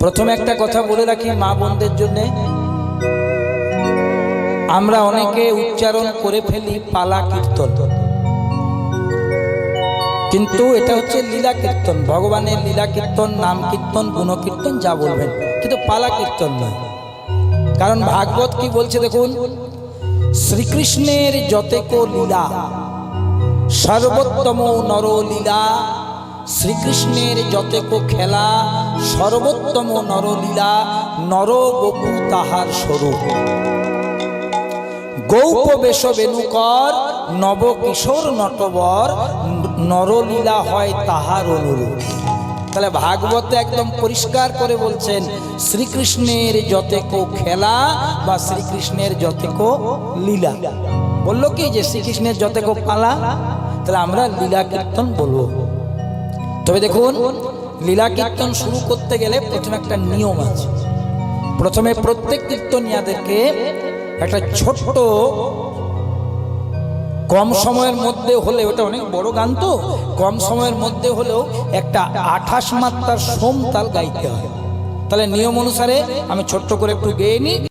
প্রথমে একটা কথা বলে রাখি মা বোনদের জন্য, আমরা অনেকে উচ্চারণ করে ফেলি পালা কীর্তন, কিন্তু এটা হচ্ছে লীলা কীর্তন, ভগবানের লীলা কীর্তন, নাম কীর্তন, গুণকীর্তন যা বলবেন, কিন্তু পালা কীর্তন নয়। কারণ ভাগবত কি বলছে দেখুন, শ্রীকৃষ্ণের যতেক লীলা সর্বোত্তম নরলীলা, শ্রীকৃষ্ণের যতেক খেলা সর্বোত্তম নরলীলা, নর গোপু তাহার স্বরূপ। গৌপ বেশ বেণুকর নব কিশোর নটবর, নরলীলা হয় তাহার অনুরূপ। তাহলে ভাগবতে একদম পরিষ্কার করে বলছেন শ্রীকৃষ্ণের যতেক খেলা বা শ্রীকৃষ্ণের যতেক লীলা। বললো কি যে শ্রীকৃষ্ণের যতেক পালা, তাহলে আমরা লীলা কীর্তন বলবো। তবে দেখুন, লীলা কীর্তন শুরু করতে গেলে প্রথমে একটা নিয়ম আছে। প্রথমে প্রত্যেক কীর্তনিয়াদেরকে একটা ছোট্ট, কম সময়ের মধ্যে হলে, ওটা অনেক বড় গান তো, কম সময়ের মধ্যে হলেও একটা 28 মাত্রার সোম তাল গাইতে হয়। তাহলে নিয়ম অনুসারে আমি ছোট্ট করে একটু গেয়ে নিই।